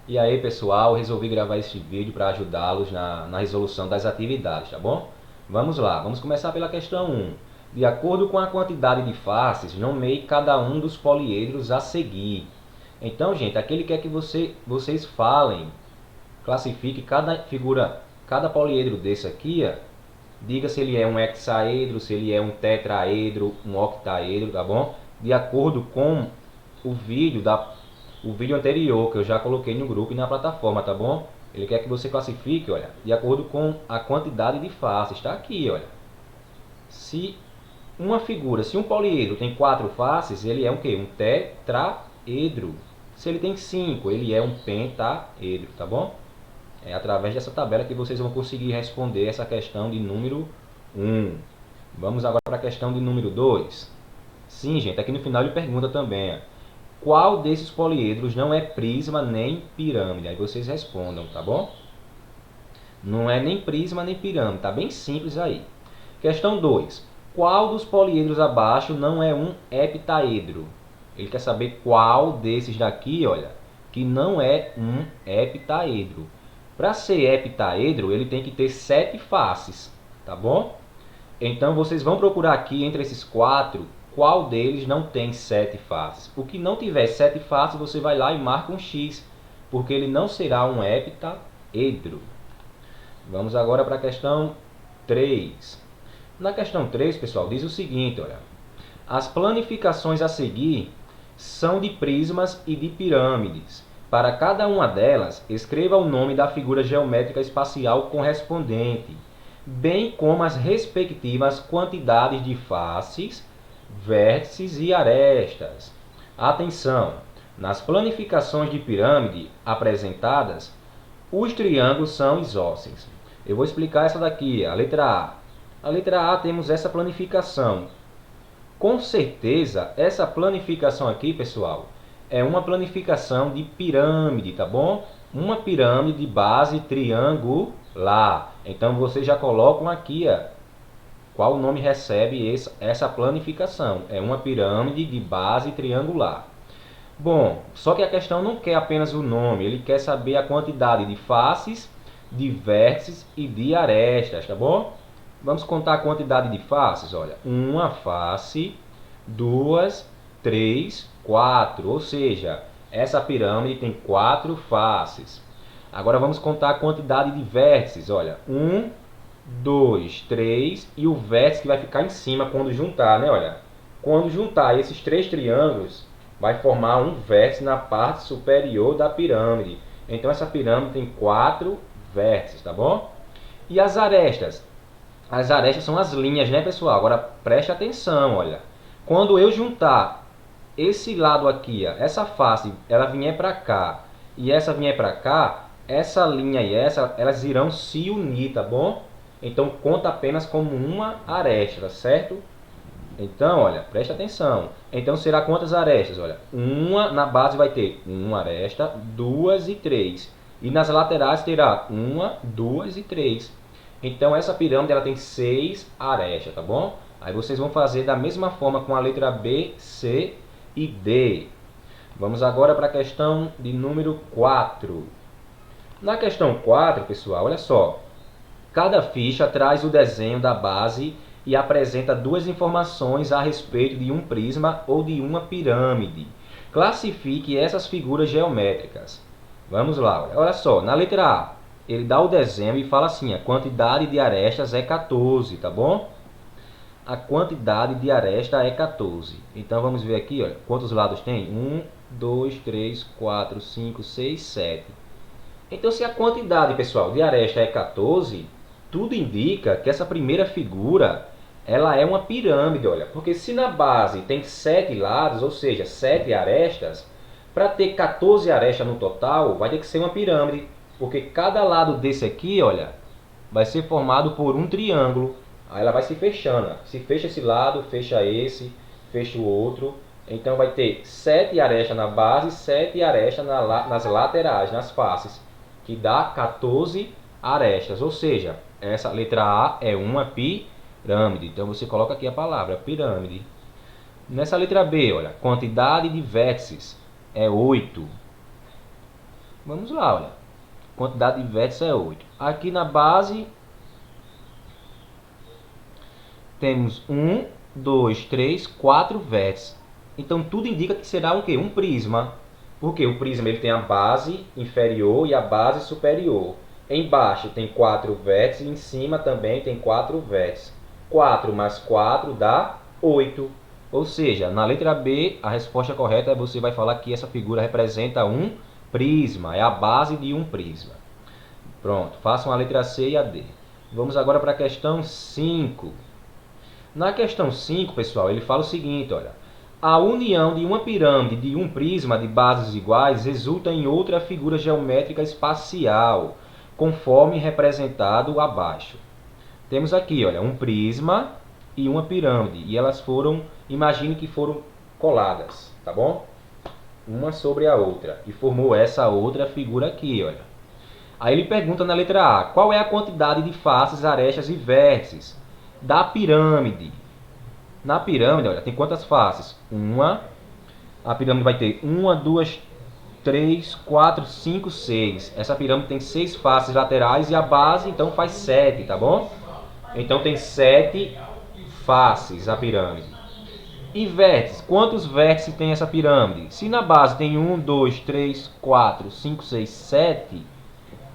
E aí, pessoal, resolvi gravar esse vídeo para ajudá-los na resolução das atividades, tá bom? Vamos lá, vamos começar pela questão 1. De acordo com a quantidade de faces, nomeie cada um dos poliedros a seguir. Então, gente, aqui ele quer que vocês falem, classifique cada figura, cada poliedro desse aqui, ó, diga se ele é um hexaedro, se ele é um tetraedro, um octaedro, tá bom? De acordo com o vídeo anterior que eu já coloquei no grupo e na plataforma, tá bom? Ele quer que você classifique, olha, de acordo com a quantidade de faces. Está aqui, olha. Se um poliedro tem 4 faces, ele é um quê? Um tetraedro. Se ele tem 5, ele é um pentaedro, tá bom? É através dessa tabela que vocês vão conseguir responder essa questão de número 1. Vamos agora para a questão de número 2. Sim, gente, aqui no final ele pergunta também, ó, qual desses poliedros não é prisma nem pirâmide? Aí vocês respondam, tá bom? Não é nem prisma nem pirâmide, tá bem simples aí. Questão 2. Qual dos poliedros abaixo não é um heptaedro? Ele quer saber qual desses daqui, olha, que não é um heptaedro. Para ser heptaedro, ele tem que ter 7 faces, tá bom? Então vocês vão procurar aqui entre esses 4, qual deles não tem 7 faces. O que não tiver 7 faces, você vai lá e marca um X, porque ele não será um heptaedro. Vamos agora para a questão 3. Na questão 3, pessoal, diz o seguinte, olha. As planificações a seguir são de prismas e de pirâmides. Para cada uma delas, escreva o nome da figura geométrica espacial correspondente, bem como as respectivas quantidades de faces, vértices e arestas. Atenção! Nas planificações de pirâmide apresentadas, os triângulos são isósceles. Eu vou explicar essa daqui, a letra A. A letra A temos essa planificação. Com certeza, essa planificação aqui, pessoal, é uma planificação de pirâmide, tá bom? Uma pirâmide de base triangular. Então, vocês já colocam aqui, ó, qual nome recebe essa planificação. É uma pirâmide de base triangular. Bom, só que a questão não quer apenas o nome, ele quer saber a quantidade de faces, de vértices e de arestas, tá bom? Vamos contar a quantidade de faces, olha. Uma face, 2, 3, 4. Ou seja, essa pirâmide tem 4 faces. Agora vamos contar a quantidade de vértices, olha. 1, 2, 3 e o vértice que vai ficar em cima quando juntar, né? Olha, quando juntar esses 3 triângulos, vai formar um vértice na parte superior da pirâmide. Então essa pirâmide tem 4 vértices, tá bom? E as arestas? As arestas são as linhas, né, pessoal? Agora preste atenção, olha. Quando eu juntar esse lado aqui, ó, essa face, ela vier para cá e essa vier para cá, essa linha e essa, elas irão se unir, tá bom? Então conta apenas como uma aresta, certo? Então, olha, preste atenção. Então será quantas arestas? Olha, uma na base vai ter uma aresta, 2 e 3. E nas laterais terá 1, 2 e 3. Então essa pirâmide ela tem 6 arestas, tá bom? Aí vocês vão fazer da mesma forma com a letra B, C e D. Vamos agora para a questão de número 4. Na questão 4, pessoal, olha só. Cada ficha traz o desenho da base e apresenta 2 informações a respeito de um prisma ou de uma pirâmide. Classifique essas figuras geométricas. Vamos lá, olha só, na letra A, ele dá o desenho e fala assim, a quantidade de arestas é 14, tá bom? A quantidade de aresta é 14. Então vamos ver aqui, olha, quantos lados tem? 1, 2, 3, 4, 5, 6, 7. Então se a quantidade, pessoal, de aresta é 14, tudo indica que essa primeira figura ela é uma pirâmide, olha. Porque se na base tem 7 lados, ou seja, 7 arestas, para ter 14 arestas no total, vai ter que ser uma pirâmide. Porque cada lado desse aqui, olha, vai ser formado por um triângulo. Aí ela vai se fechando. Se fecha esse lado, fecha esse, fecha o outro. Então vai ter 7 arestas na base, 7 arestas nas laterais, nas faces, que dá 14 arestas. Ou seja, essa letra A é uma pirâmide. Então você coloca aqui a palavra pirâmide. Nessa letra B, olha, quantidade de vértices é 8. Vamos lá, olha. Quantidade de vértices é 8. Aqui na base temos 1, 2, 3, 4 vértices. Então tudo indica que será o quê? Um prisma. Porque o prisma ele tem a base inferior e a base superior. Embaixo tem 4 vértices e em cima também tem 4 vértices. 4 mais 4 dá 8. Ou seja, na letra B, a resposta correta é você vai falar que essa figura representa um prisma. É a base de um prisma. Pronto, façam a letra C e a D. Vamos agora para a questão 5. Na questão 5, pessoal, ele fala o seguinte, olha. A união de uma pirâmide de um prisma de bases iguais resulta em outra figura geométrica espacial, conforme representado abaixo. Temos aqui, olha, um prisma e uma pirâmide. E elas foram, imagine que foram coladas, tá bom? Uma sobre a outra. E formou essa outra figura aqui, olha. Aí ele pergunta na letra A, qual é a quantidade de faces, arestas e vértices da pirâmide? Na pirâmide, olha, tem quantas faces? A pirâmide vai ter 1, 2, 3, 4, 5, 6. Essa pirâmide tem 6 faces laterais e a base, então, faz 7, tá bom? Então, tem 7 faces a pirâmide. E vértices? Quantos vértices tem essa pirâmide? Se na base tem 1, 2, 3, 4, 5, 6, 7...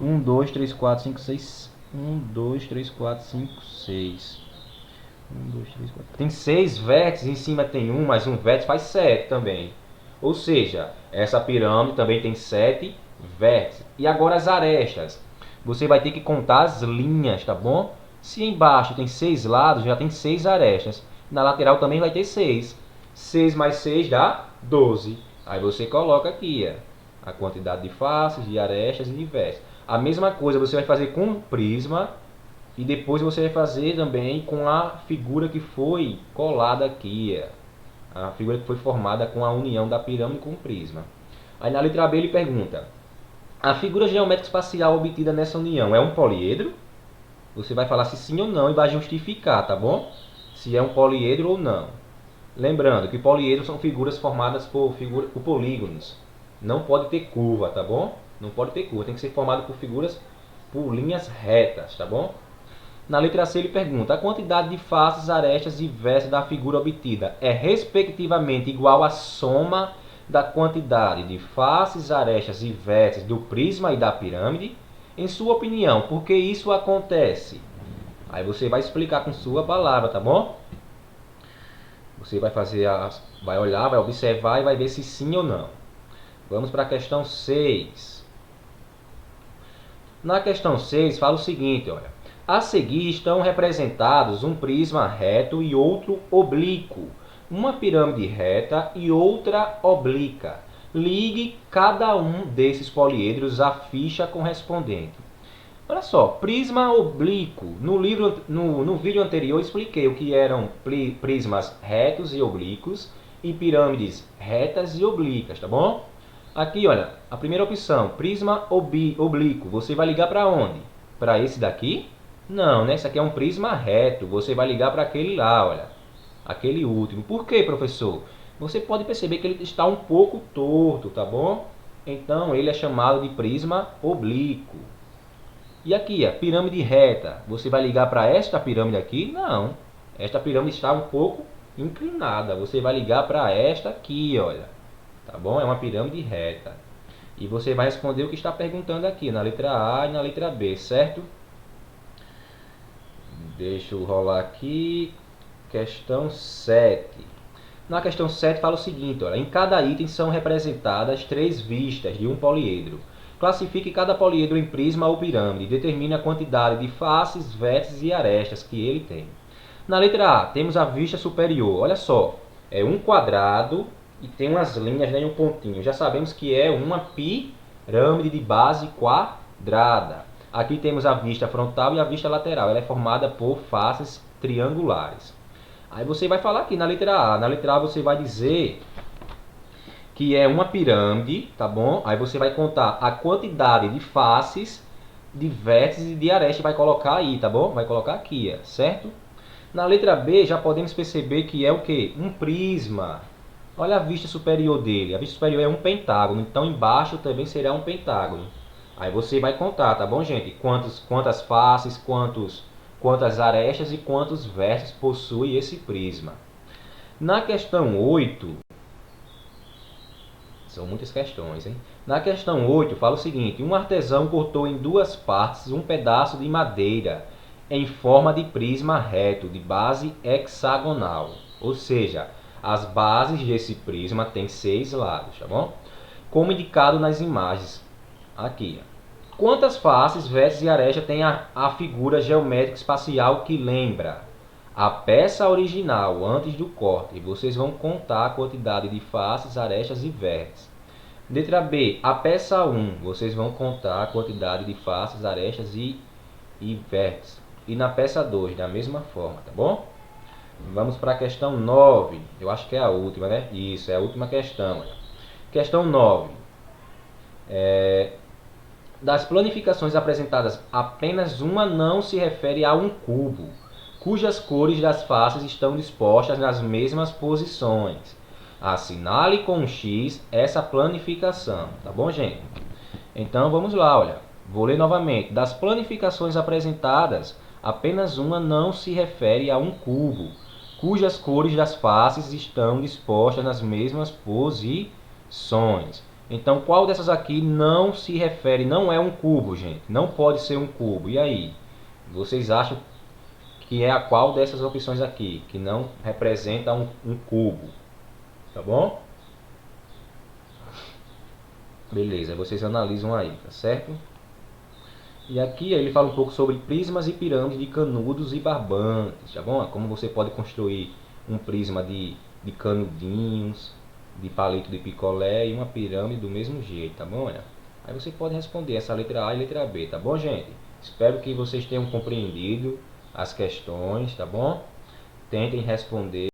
1, 2, 3, 4, 5, 6... 1, 2, 3, 4, 5, 6... 1, 2, 3, 4... Tem 6 vértices, em cima tem 1, mais um vértice faz 7 também. Ou seja, essa pirâmide também tem 7 vértices. E agora as arestas. Você vai ter que contar as linhas, tá bom? Se embaixo tem 6 lados, já tem 6 arestas. Na lateral também vai ter 6. 6 mais 6 dá 12. Aí você coloca aqui a quantidade de faces, de arestas e de vértices. A mesma coisa você vai fazer com o prisma e depois você vai fazer também com a figura que foi colada aqui. A figura que foi formada com a união da pirâmide com o prisma. Aí na letra B ele pergunta, a figura geométrica espacial obtida nessa união é um poliedro? Você vai falar se sim ou não e vai justificar, tá bom? Se é um poliedro ou não. Lembrando que poliedros são figuras formadas por polígonos. Não pode ter curva, tá bom? Não pode ter curva, tem que ser formado por figuras, por linhas retas, tá bom? Na letra C ele pergunta, a quantidade de faces, arestas e vértices da figura obtida é respectivamente igual à soma da quantidade de faces, arestas e vértices do prisma e da pirâmide? Em sua opinião, por que isso acontece? Aí você vai explicar com sua palavra, tá bom? Você vai olhar, vai observar e vai ver se sim ou não. Vamos para a questão 6. Na questão 6 fala o seguinte, olha. A seguir estão representados um prisma reto e outro oblíquo, uma pirâmide reta e outra oblíqua. Ligue cada um desses poliedros à ficha correspondente. Olha só, prisma oblíquo. No vídeo anterior eu expliquei o que eram prismas retos e oblíquos e pirâmides retas e oblíquas, tá bom? Aqui, olha, a primeira opção, prisma oblíquo. Você vai ligar para onde? Para esse daqui? Não, né? Esse aqui é um prisma reto. Você vai ligar para aquele lá, olha. Aquele último. Por quê, professor? Você pode perceber que ele está um pouco torto, tá bom? Então, ele é chamado de prisma oblíquo. E aqui, a pirâmide reta. Você vai ligar para esta pirâmide aqui? Não. Esta pirâmide está um pouco inclinada. Você vai ligar para esta aqui, olha. Tá bom? É uma pirâmide reta. E você vai responder o que está perguntando aqui, na letra A e na letra B, certo? Deixa eu rolar aqui. Questão 7. Na questão 7 fala o seguinte, olha, em cada item são representadas 3 vistas de um poliedro. Classifique cada poliedro em prisma ou pirâmide e determine a quantidade de faces, vértices e arestas que ele tem. Na letra A, temos a vista superior. Olha só, é um quadrado e tem umas linhas, né, e um pontinho. Já sabemos que é uma pirâmide de base quadrada. Aqui temos a vista frontal e a vista lateral. Ela é formada por faces triangulares. Aí você vai falar aqui na letra A. Na letra A você vai dizer que é uma pirâmide, tá bom? Aí você vai contar a quantidade de faces, de vértices e de arestas. Vai colocar aí, tá bom? Vai colocar aqui, certo? Na letra B já podemos perceber que é o quê? Um prisma. Olha a vista superior dele. A vista superior é um pentágono, então embaixo também será um pentágono. Aí você vai contar, tá bom, gente? Quantas faces, quantas arestas e quantos vértices possui esse prisma. Na questão 8, são muitas questões, hein? Na questão 8 fala o seguinte: um artesão cortou em duas partes um pedaço de madeira em forma de prisma reto, de base hexagonal. Ou seja, as bases desse prisma têm 6 lados, tá bom? Como indicado nas imagens aqui. Quantas faces, vértices e arestas tem a figura geométrica espacial que lembra a peça original antes do corte? E vocês vão contar a quantidade de faces, arestas e vértices. Letra B, a peça 1, vocês vão contar a quantidade de faces, arestas e vértices. E na peça 2, da mesma forma, tá bom? Vamos para a questão 9. Eu acho que é a última, né? Isso, é a última questão. Questão 9. Das planificações apresentadas, apenas uma não se refere a um cubo, cujas cores das faces estão dispostas nas mesmas posições. Assinale com um X essa planificação, tá bom, gente? Então vamos lá, olha. Vou ler novamente. Das planificações apresentadas, apenas uma não se refere a um cubo, cujas cores das faces estão dispostas nas mesmas posições. Então, qual dessas aqui não se refere, não é um cubo, gente? Não pode ser um cubo. E aí? Vocês acham que é a qual dessas opções aqui, que não representa um cubo? Tá bom? Beleza, vocês analisam aí, tá certo? E aqui ele fala um pouco sobre prismas e pirâmides de canudos e barbantes, tá bom? Como você pode construir um prisma de canudinhos, de palito de picolé e uma pirâmide do mesmo jeito, tá bom? Aí você pode responder essa letra A e letra B, tá bom, gente? Espero que vocês tenham compreendido as questões, tá bom? Tentem responder.